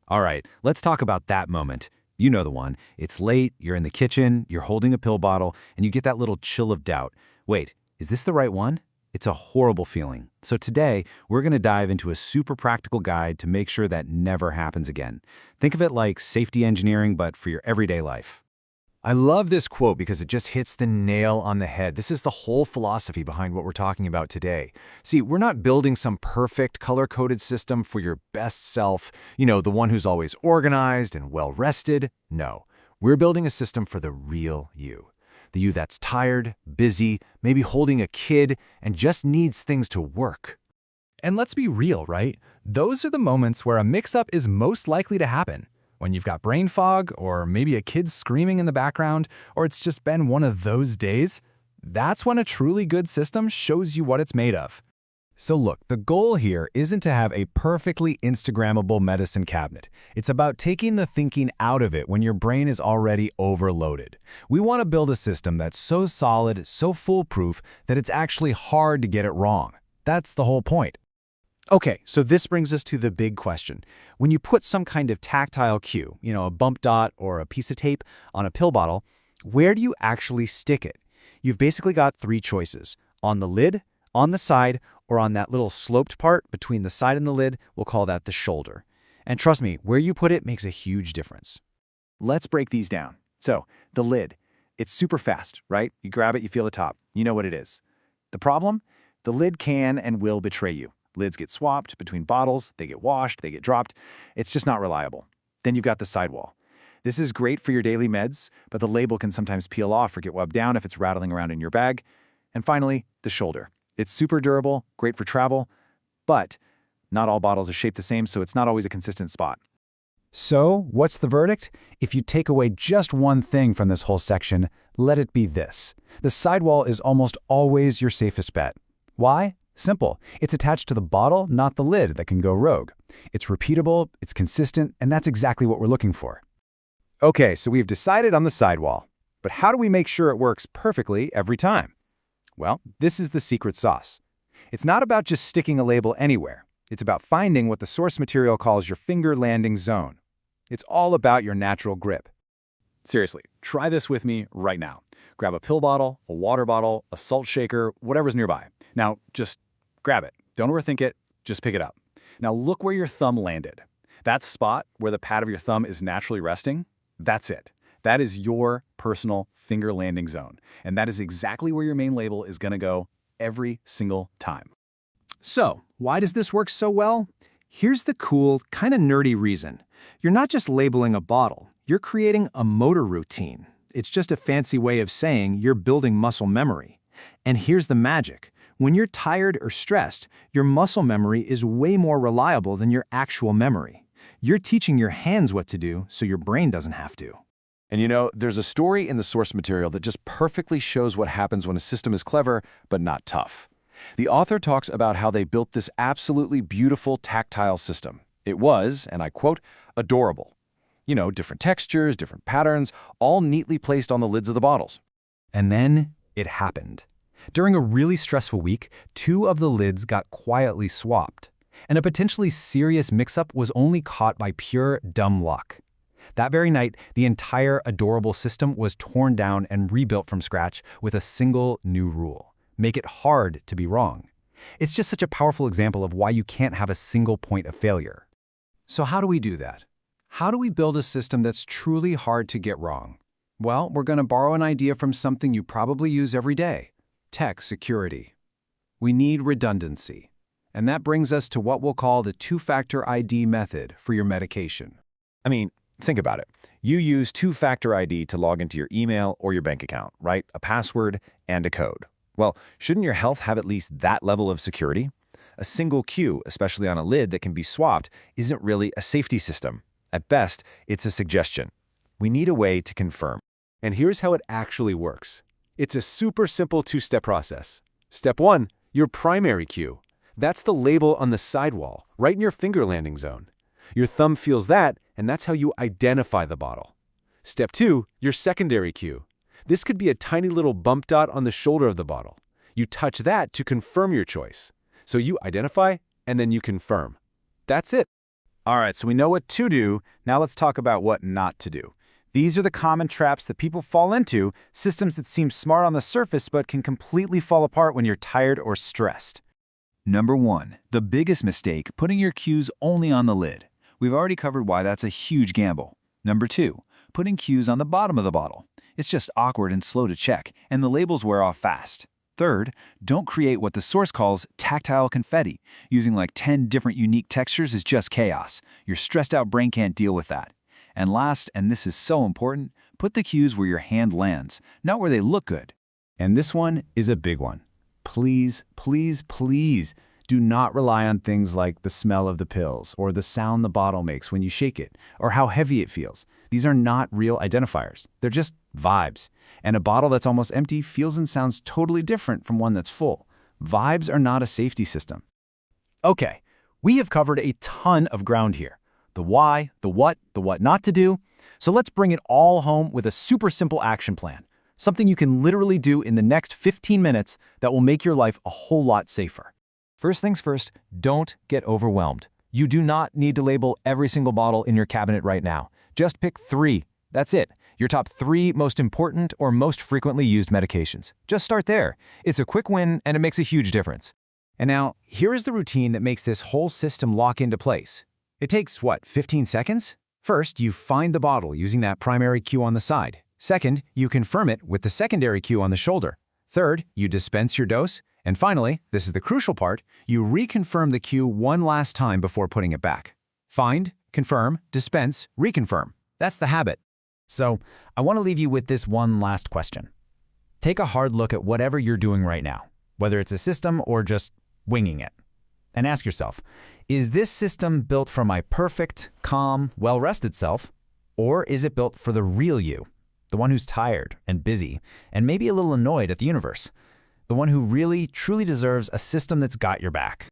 All right, let's talk about that moment. You know the one. It's late, you're in the kitchen, you're holding a pill bottle, and you get that little chill of doubt. Wait, is this the right one? It's a horrible feeling. So today, we're going to dive into a super practical guide to make sure that never happens again. Think of it like safety engineering, but for your everyday life. I love this quote because it just hits the nail on the head. This is the whole philosophy behind what we're talking about today. See, we're not building some perfect color-coded system for your best self, the one who's always organized and well-rested. No, we're building a system for the real you. The you that's tired, busy, maybe holding a kid, and just needs things to work. And let's be real, right? Those are the moments where a mix-up is most likely to happen. When you've got brain fog, or maybe a kid screaming in the background, or it's just been one of those days, that's when a truly good system shows you what it's made of. So look, the goal here isn't to have a perfectly Instagrammable medicine cabinet. It's about taking the thinking out of it when your brain is already overloaded. We want to build a system that's so solid, so foolproof, that it's actually hard to get it wrong. That's the whole point. Okay, so this brings us to the big question. When you put some kind of tactile cue, a bump dot or a piece of tape on a pill bottle, where do you actually stick it? You've basically got three choices: on the lid, on the side, or on that little sloped part between the side and the lid. We'll call that the shoulder. And trust me, where you put it makes a huge difference. Let's break these down. So, the lid. It's super fast, right? You grab it, you feel the top. You know what it is. The problem? The lid can and will betray you. Lids get swapped between bottles, they get washed, they get dropped. It's just not reliable. Then you've got the sidewall. This is great for your daily meds, but the label can sometimes peel off or get webbed down if it's rattling around in your bag. And finally, the shoulder. It's super durable, great for travel, but not all bottles are shaped the same, so it's not always a consistent spot. So, what's the verdict? If you take away just one thing from this whole section, let it be this. The sidewall is almost always your safest bet. Why? Simple. It's attached to the bottle, not the lid, that can go rogue. It's repeatable, it's consistent, and that's exactly what we're looking for. Okay, so we've decided on the sidewall. But how do we make sure it works perfectly every time? Well, this is the secret sauce. It's not about just sticking a label anywhere. It's about finding what the source material calls your finger landing zone. It's all about your natural grip. Seriously, try this with me right now. Grab a pill bottle, a water bottle, a salt shaker, whatever's nearby. Now, just grab it. Don't overthink it. Just pick it up. Now look where your thumb landed. That spot where the pad of your thumb is naturally resting, that's it. That is your personal finger landing zone. And that is exactly where your main label is going to go every single time. So, why does this work so well? Here's the cool, kind of nerdy reason. You're not just labeling a bottle. You're creating a motor routine. It's just a fancy way of saying you're building muscle memory. And here's the magic. When you're tired or stressed, your muscle memory is way more reliable than your actual memory. You're teaching your hands what to do so your brain doesn't have to. And there's a story in the source material that just perfectly shows what happens when a system is clever but not tough. The author talks about how they built this absolutely beautiful tactile system. It was, and I quote, adorable. Different textures, different patterns, all neatly placed on the lids of the bottles. And then it happened. During a really stressful week, 2 of the lids got quietly swapped, and a potentially serious mix-up was only caught by pure dumb luck. That very night, the entire adorable system was torn down and rebuilt from scratch with a single new rule: make it hard to be wrong. It's just such a powerful example of why you can't have a single point of failure. So how do we do that? How do we build a system that's truly hard to get wrong? Well, we're going to borrow an idea from something you probably use every day: tech security. We need redundancy. And that brings us to what we'll call the two-factor ID method for your medication. I mean, think about it. You use two-factor ID to log into your email or your bank account, right? A password and a code. Well, shouldn't your health have at least that level of security? A single cue, especially on a lid that can be swapped, isn't really a safety system. At best, it's a suggestion. We need a way to confirm. And here's how it actually works. It's a super simple 2-step process. Step 1, your primary cue. That's the label on the sidewall, right in your finger landing zone. Your thumb feels that, and that's how you identify the bottle. Step 2, your secondary cue. This could be a tiny little bump dot on the shoulder of the bottle. You touch that to confirm your choice. So you identify, and then you confirm. That's it. All right, so we know what to do. Now let's talk about what not to do. These are the common traps that people fall into, systems that seem smart on the surface but can completely fall apart when you're tired or stressed. Number 1. The biggest mistake, putting your cues only on the lid. We've already covered why that's a huge gamble. Number 2. Putting cues on the bottom of the bottle. It's just awkward and slow to check, and the labels wear off fast. Third, don't create what the source calls tactile confetti. Using like 10 different unique textures is just chaos. Your stressed out brain can't deal with that. And last, and this is so important, put the cues where your hand lands, not where they look good. And this one is a big one. Please, please, please do not rely on things like the smell of the pills or the sound the bottle makes when you shake it or how heavy it feels. These are not real identifiers. They're just vibes. And a bottle that's almost empty feels and sounds totally different from one that's full. Vibes are not a safety system. Okay, we have covered a ton of ground here. The why, the what not to do. So let's bring it all home with a super simple action plan. Something you can literally do in the next 15 minutes that will make your life a whole lot safer. First things first, don't get overwhelmed. You do not need to label every single bottle in your cabinet right now. Just pick 3. That's it. Your top 3 most important or most frequently used medications. Just start there. It's a quick win and it makes a huge difference. And now, here is the routine that makes this whole system lock into place. It takes, 15 seconds? First, you find the bottle using that primary cue on the side. Second, you confirm it with the secondary cue on the shoulder. Third, you dispense your dose. And finally, this is the crucial part, you reconfirm the cue one last time before putting it back. Find, confirm, dispense, reconfirm. That's the habit. So, I want to leave you with this one last question. Take a hard look at whatever you're doing right now, whether it's a system or just winging it. And ask yourself, is this system built for my perfect, calm, well-rested self? Or is it built for the real you? The one who's tired and busy and maybe a little annoyed at the universe? The one who really, truly deserves a system that's got your back?